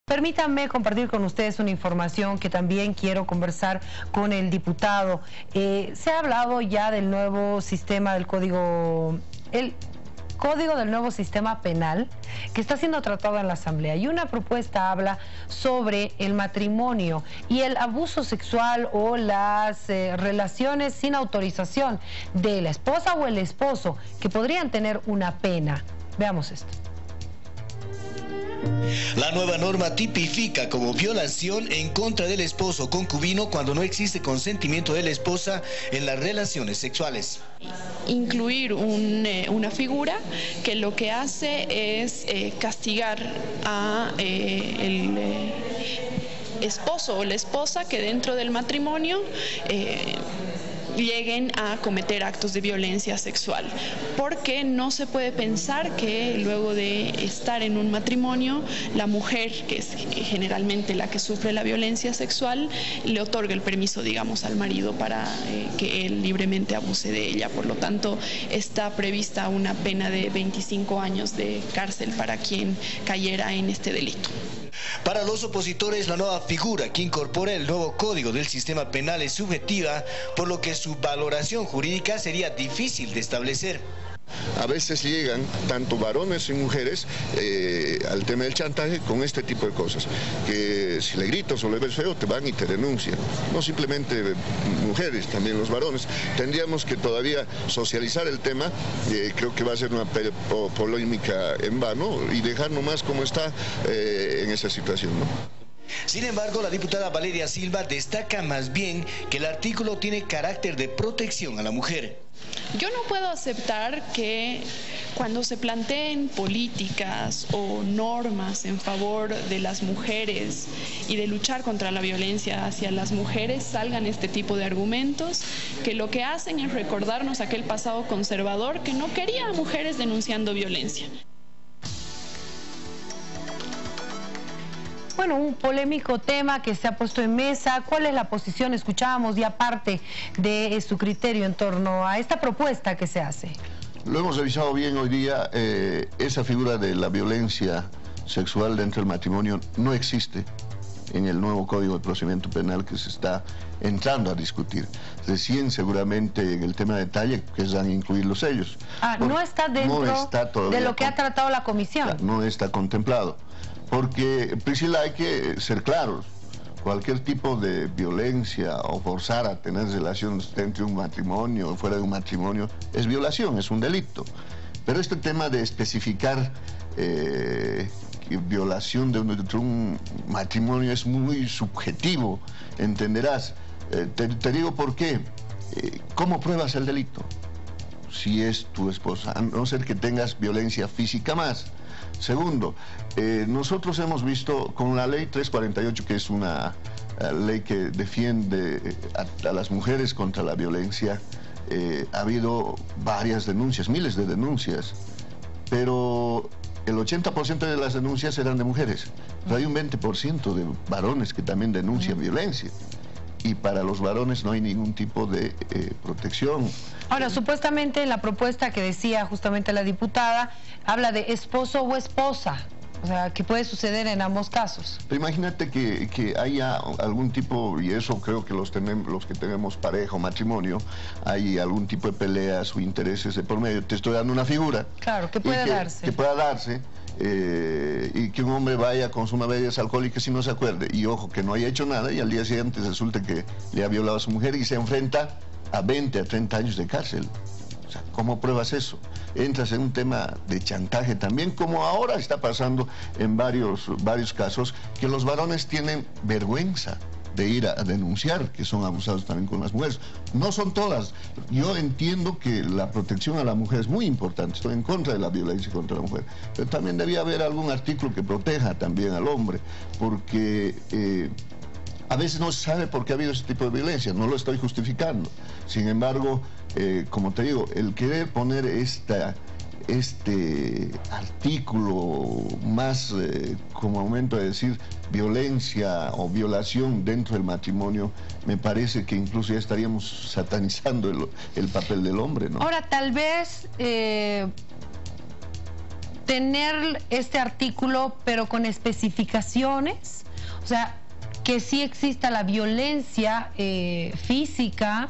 Permítanme compartir con ustedes una información que también quiero conversar con el diputado. Se ha hablado ya del nuevo sistema del código del nuevo sistema penal que está siendo tratado en la Asamblea, y una propuesta habla sobre el matrimonio y el abuso sexual o las relaciones sin autorización de la esposa o el esposo, que podrían tener una pena. Veamos esto. La nueva norma tipifica como violación en contra del esposo o concubino cuando no existe consentimiento de la esposa en las relaciones sexuales. Incluir una figura que lo que hace es castigar a el esposo o la esposa que dentro del matrimonio lleguen a cometer actos de violencia sexual, porque no se puede pensar que luego de estar en un matrimonio la mujer, que es generalmente la que sufre la violencia sexual, le otorgue el permiso, digamos, al marido para que él libremente abuse de ella. Por lo tanto, está prevista una pena de 25 años de cárcel para quien cayera en este delito. Para los opositores, la nueva figura que incorpora el nuevo código del sistema penal es subjetiva, por lo que su valoración jurídica sería difícil de establecer. A veces llegan tanto varones y mujeres al tema del chantaje con este tipo de cosas, que si le gritas o le ves feo te van y te denuncian. No simplemente mujeres, también los varones. Tendríamos que todavía socializar el tema, creo que va a ser una polémica en vano, y dejar nomás como está en esa situación, ¿no? Sin embargo, la diputada Valeria Silva destaca más bien que el artículo tiene carácter de protección a la mujer. Yo no puedo aceptar que cuando se planteen políticas o normas en favor de las mujeres y de luchar contra la violencia hacia las mujeres salgan este tipo de argumentos que lo que hacen es recordarnos aquel pasado conservador que no quería a mujeres denunciando violencia. Bueno, un polémico tema que se ha puesto en mesa. ¿Cuál es la posición? Escuchábamos ya parte de su criterio en torno a esta propuesta que se hace. Lo hemos revisado bien hoy día. Esa figura de la violencia sexual dentro del matrimonio no existe en el nuevo Código de Procedimiento Penal que se está entrando a discutir. Recién seguramente en el tema de detalle querrán incluir los sellos. No está dentro de lo que ha tratado la comisión. No está contemplado. Porque, Priscila, hay que ser claros. Cualquier tipo de violencia o forzar a tener relaciones dentro de un matrimonio o fuera de un matrimonio es violación, es un delito. Pero este tema de especificar violación de un matrimonio es muy subjetivo, entenderás. Te digo por qué. ¿Cómo pruebas el delito? Si es tu esposa, a no ser que tengas violencia física más. Segundo, nosotros hemos visto con la ley 348, que es una ley que defiende a las mujeres contra la violencia, ha habido varias denuncias, miles de denuncias, pero el 80% de las denuncias eran de mujeres, pero hay un 20% de varones que también denuncian violencia. Y para los varones no hay ningún tipo de protección. Ahora, supuestamente la propuesta que decía justamente la diputada habla de esposo o esposa, o sea, que puede suceder en ambos casos. Pero imagínate que haya algún tipo, y eso creo que los que tenemos pareja o matrimonio, hay algún tipo de peleas o intereses de por medio. Te estoy dando una figura. Claro, que puede darse. Que pueda darse. Y que un hombre vaya a consumir bebidas alcohólicas y no se acuerde, y ojo, que no haya hecho nada y al día siguiente resulta que le ha violado a su mujer y se enfrenta a 20 a 30 años de cárcel. O sea, ¿cómo pruebas eso? Entras en un tema de chantaje también, como ahora está pasando en varios casos, que los varones tienen vergüenza de ir a denunciar que son abusados también con las mujeres. No son todas. Yo entiendo que la protección a la mujer es muy importante. Estoy en contra de la violencia contra la mujer. Pero también debía haber algún artículo que proteja también al hombre, porque a veces no se sabe por qué ha habido ese tipo de violencia. No lo estoy justificando. Sin embargo, como te digo, el querer poner este artículo más como aumento de decir violencia o violación dentro del matrimonio, me parece que incluso ya estaríamos satanizando el papel del hombre, ¿no? Ahora, tal vez tener este artículo, pero con especificaciones, o sea, que sí exista la violencia física,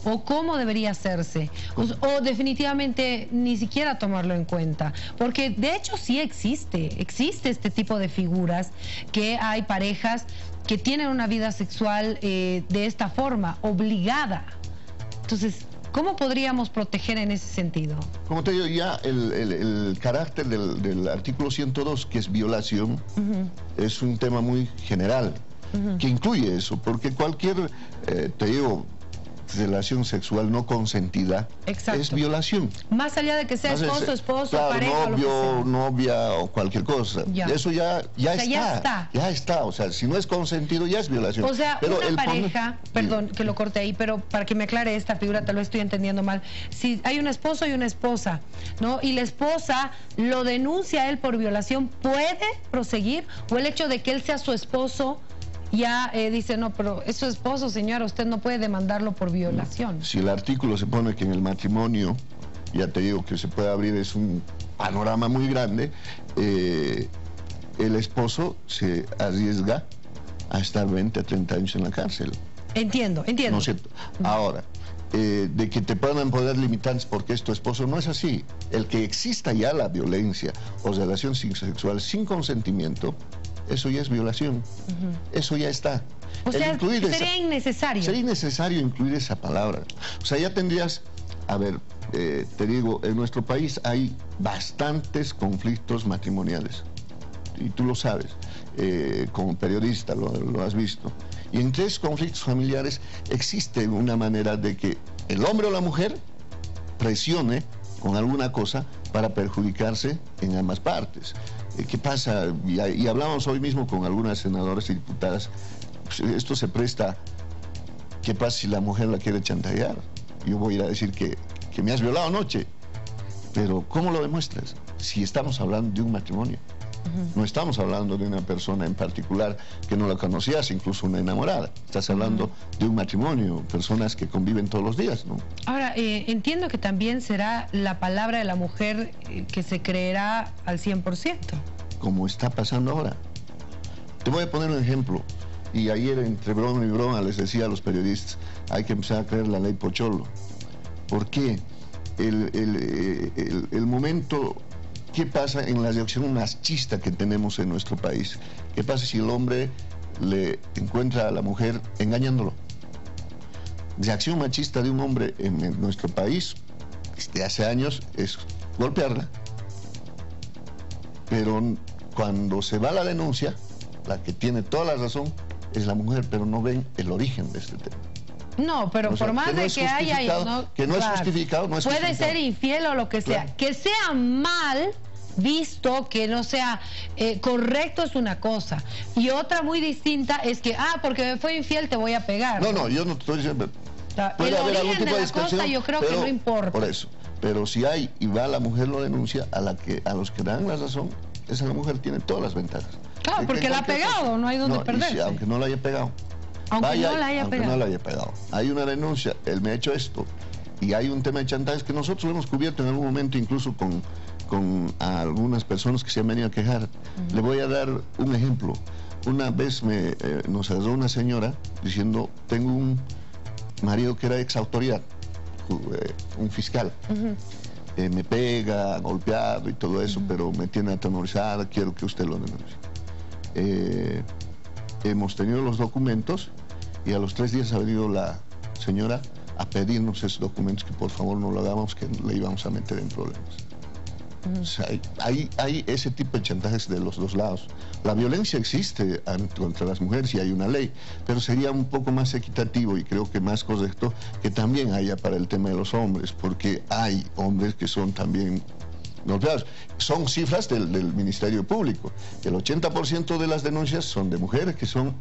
o cómo debería hacerse, o definitivamente ni siquiera tomarlo en cuenta, porque de hecho sí existe este tipo de figuras, que hay parejas que tienen una vida sexual de esta forma, obligada. Entonces, ¿cómo podríamos proteger en ese sentido? Como te digo, ya el carácter del artículo 102, que es violación, es un tema muy general, que incluye eso, porque cualquier, te digo, relación sexual no consentida es violación. Más allá de que sea esposo, claro, pareja, novio, o lo que sea. novia o cualquier cosa. Eso ya está. O sea, si no es consentido ya es violación. O sea, pero una pareja, perdón que lo corte ahí, pero para que me aclare esta figura, tal vez estoy entendiendo mal. Si hay un esposo y una esposa, ¿no? Y la esposa lo denuncia a él por violación, ¿puede proseguir? ¿O el hecho de que él sea su esposo ya dice, no, pero es su esposo, señora, usted no puede demandarlo por violación? Si el artículo se pone que en el matrimonio, ya te digo que se puede abrir, es un panorama muy grande, el esposo se arriesga a estar 20 a 30 años en la cárcel. Entiendo. ¿No es cierto? Ahora, de que te puedan poner limitantes porque es tu esposo, no es así. El que exista ya la violencia o relación sexual sin consentimiento, eso ya es violación. Eso ya está. O sea, sería innecesario. Sería innecesario incluir esa palabra. O sea, ya tendrías, a ver, te digo, en nuestro país hay bastantes conflictos matrimoniales. Y tú lo sabes, como periodista lo has visto. Y en 3 conflictos familiares existe una manera de que el hombre o la mujer presione con alguna cosa para perjudicarse en ambas partes. ¿Qué pasa? Y hablamos hoy mismo con algunas senadoras y diputadas. Pues esto se presta. ¿Qué pasa si la mujer la quiere chantajear? Yo voy a ir a decir que me has violado anoche. Pero ¿cómo lo demuestras? Si estamos hablando de un matrimonio. No estamos hablando de una persona en particular que no la conocías, incluso una enamorada. Estás hablando de un matrimonio, personas que conviven todos los días, ¿no? Ahora, entiendo que también será la palabra de la mujer que se creerá al 100%. Como está pasando ahora. Te voy a poner un ejemplo. Y ayer, entre broma y broma, les decía a los periodistas, hay que empezar a creer la ley Pocholo. ¿Por qué? El momento... ¿Qué pasa en la reacción machista que tenemos en nuestro país? ¿Qué pasa si el hombre le encuentra a la mujer engañándolo? Reacción machista de un hombre en nuestro país, desde hace años, es golpearla. Pero cuando se va a la denuncia, la que tiene toda la razón es la mujer, pero no ven el origen de este tema. No, pero o sea, por más de que haya... que no es justificado, no es puede justificado. Ser infiel o lo que sea. Claro. Que sea mal visto, que no sea correcto es una cosa. Y otra muy distinta es que, porque fue infiel te voy a pegar. No, yo no te estoy diciendo... El origen de la cosa yo creo que no importa. Por eso. Pero si hay y va la mujer lo denuncia, a los que dan la razón, esa mujer tiene todas las ventajas. Claro, porque la ha pegado, no hay donde perderse. Sí, aunque no la haya pegado. Aunque no la haya pegado. Hay una denuncia, él me ha hecho esto, y hay un tema de chantajes que nosotros lo hemos cubierto en algún momento, incluso con algunas personas que se han venido a quejar. Le voy a dar un ejemplo. Una vez nos agarró una señora diciendo, tengo un marido que era ex autoridad, un fiscal. Me pega, golpeado y todo eso, pero me tiene atemorizada, quiero que usted lo denuncie. Hemos tenido los documentos y a los 3 días ha venido la señora a pedirnos esos documentos, que por favor no lo hagamos, que le íbamos a meter en problemas. O sea, hay ese tipo de chantajes de los dos lados. La violencia existe contra las mujeres y hay una ley, pero sería un poco más equitativo y creo que más correcto que también haya para el tema de los hombres, porque hay hombres que son también golpeados. Son cifras del Ministerio Público. El 80% de las denuncias son de mujeres que son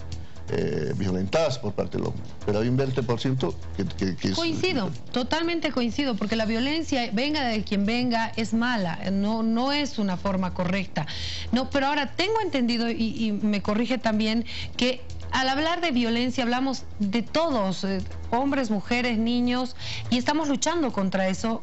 violentadas por parte del hombre, pero hay un 20% que es... Coincido, totalmente coincido, porque la violencia, venga de quien venga, es mala, no es una forma correcta. No, pero ahora tengo entendido, y me corrige también, que al hablar de violencia hablamos de todos, hombres, mujeres, niños, y estamos luchando contra eso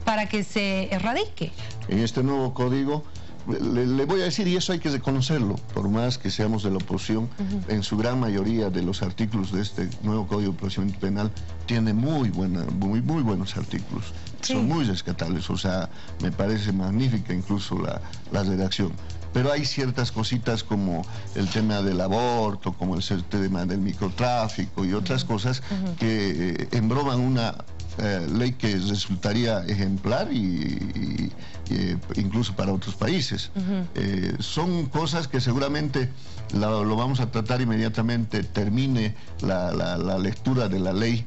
para que se erradique. En este nuevo código le voy a decir, y eso hay que reconocerlo, por más que seamos de la oposición, en su gran mayoría de los artículos de este nuevo Código de Procedimiento Penal tiene muy buenos artículos, sí. Son muy rescatables, o sea, me parece magnífica incluso la redacción. Pero hay ciertas cositas como el tema del aborto, como el tema del microtráfico y otras cosas que embroman una ley que resultaría ejemplar y incluso para otros países. Son cosas que seguramente lo vamos a tratar inmediatamente termine la lectura de la ley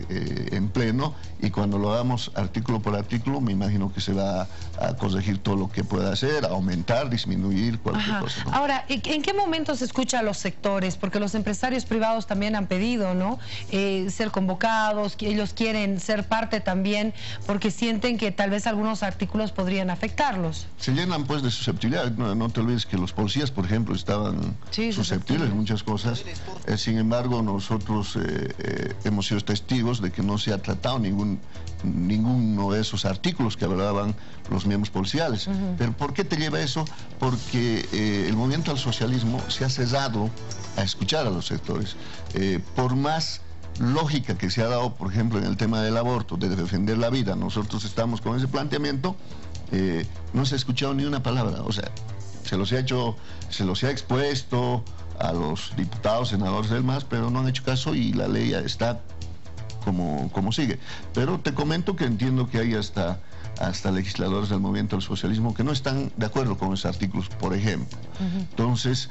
en pleno, y cuando lo hagamos artículo por artículo me imagino que se va a corregir todo lo que pueda hacer, aumentar, disminuir, cualquier cosa, ¿no? Ahora, ¿en qué momento se escucha a los sectores? Porque los empresarios privados también han pedido, ¿no? Ser convocados, que ellos quieren ser parte también porque sienten que tal vez algunos artículos podrían afectarlos. Se llenan pues de susceptibilidad, no te olvides que los policías, por ejemplo, estaban susceptibles de muchas cosas, sin embargo nosotros hemos sido testigos de que no se ha tratado ninguno de esos artículos que hablaban los miembros policiales. Pero ¿por qué te lleva eso? Porque el movimiento al socialismo se ha cesado a escuchar a los sectores. Por más lógica que se ha dado, por ejemplo, en el tema del aborto, de defender la vida, nosotros estamos con ese planteamiento, no se ha escuchado ni una palabra. O sea, se los ha expuesto a los diputados, senadores del MAS, pero no han hecho caso y la ley ya está como sigue. Pero te comento que entiendo que hay hasta legisladores del movimiento del socialismo que no están de acuerdo con esos artículos, por ejemplo. Entonces,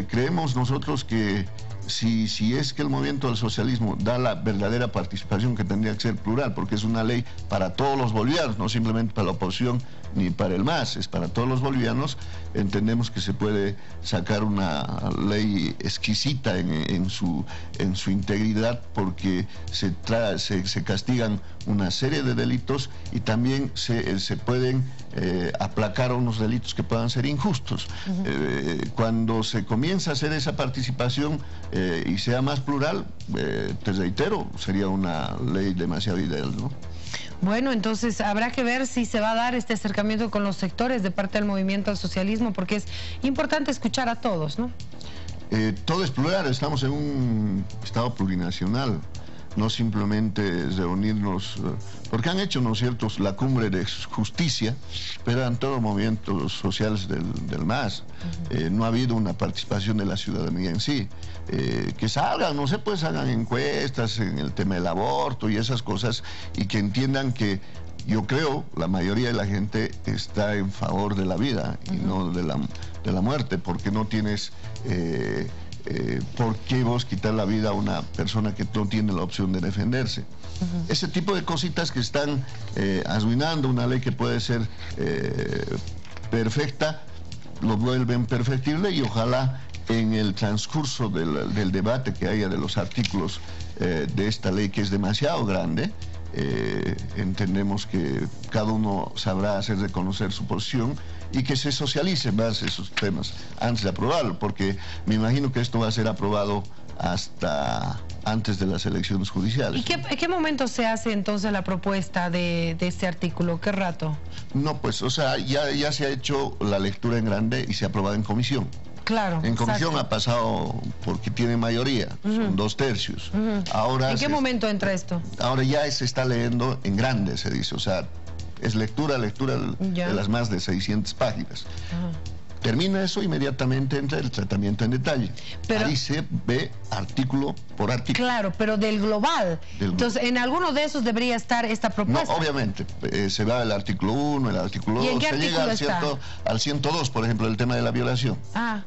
creemos nosotros que si es que el movimiento del socialismo da la verdadera participación, que tendría que ser plural, porque es una ley para todos los bolivianos, no simplemente para la oposición ni para el MAS, es para todos los bolivianos, entendemos que se puede sacar una ley exquisita en su integridad, porque se castigan una serie de delitos y también se pueden aplacar unos delitos que puedan ser injustos. Cuando se comienza a hacer esa participación y sea más plural, te reitero, sería una ley demasiado ideal, ¿no? Bueno, entonces habrá que ver si se va a dar este acercamiento con los sectores de parte del movimiento al socialismo, porque es importante escuchar a todos, ¿no? Todo es plural, estamos en un Estado plurinacional, no simplemente reunirnos, porque han hecho, ¿no es cierto?, la cumbre de justicia, pero eran todos movimientos sociales del MAS. No ha habido una participación de la ciudadanía en sí. Que salgan, no sé, pues hagan encuestas en el tema del aborto y esas cosas, y que entiendan que yo creo la mayoría de la gente está en favor de la vida y no de la muerte, porque no tienes ¿por qué vos quitar la vida a una persona que no tiene la opción de defenderse? Ese tipo de cositas que están arruinando una ley que puede ser perfecta, lo vuelven perfectible, y ojalá en el transcurso del debate que haya de los artículos de esta ley, que es demasiado grande, entendemos que cada uno sabrá hacer reconocer su posición y que se socialicen más esos temas antes de aprobarlo, porque me imagino que esto va a ser aprobado hasta antes de las elecciones judiciales. ¿Y en qué momento se hace entonces la propuesta de este artículo? ¿Qué rato? No, pues, o sea, ya se ha hecho la lectura en grande y se ha aprobado en comisión. Claro. En comisión ha pasado porque tiene mayoría, son 2/3. Ahora ¿en qué momento entra esto? Ahora ya se está leyendo en grande, se dice, o sea, es lectura de las más de 600 páginas. Termina eso, inmediatamente entra el tratamiento en detalle. Pero ahí se ve artículo por artículo. Claro, pero del global. Entonces, en alguno de esos debería estar esta propuesta. No, obviamente. Se va el artículo 1, el artículo 2, se llega al 102, por ejemplo, el tema de la violación.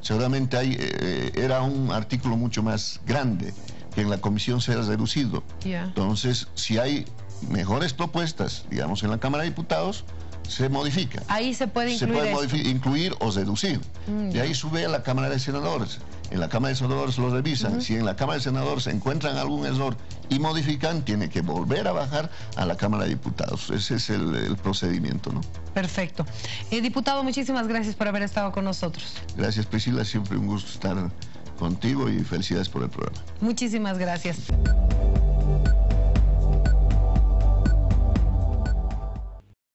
Seguramente era un artículo mucho más grande, que en la comisión se ha reducido. Entonces, si hay mejores propuestas, digamos, en la Cámara de Diputados, se modifica. Ahí se puede incluir. Se puede incluir o reducir. De ahí sube a la Cámara de Senadores. En la Cámara de Senadores lo revisan. Si en la Cámara de Senadores encuentran algún error y modifican, tiene que volver a bajar a la Cámara de Diputados. Ese es el procedimiento, ¿no? Perfecto. Diputado, muchísimas gracias por haber estado con nosotros. Gracias, Priscila. Siempre un gusto estar contigo y felicidades por el programa. Muchísimas gracias.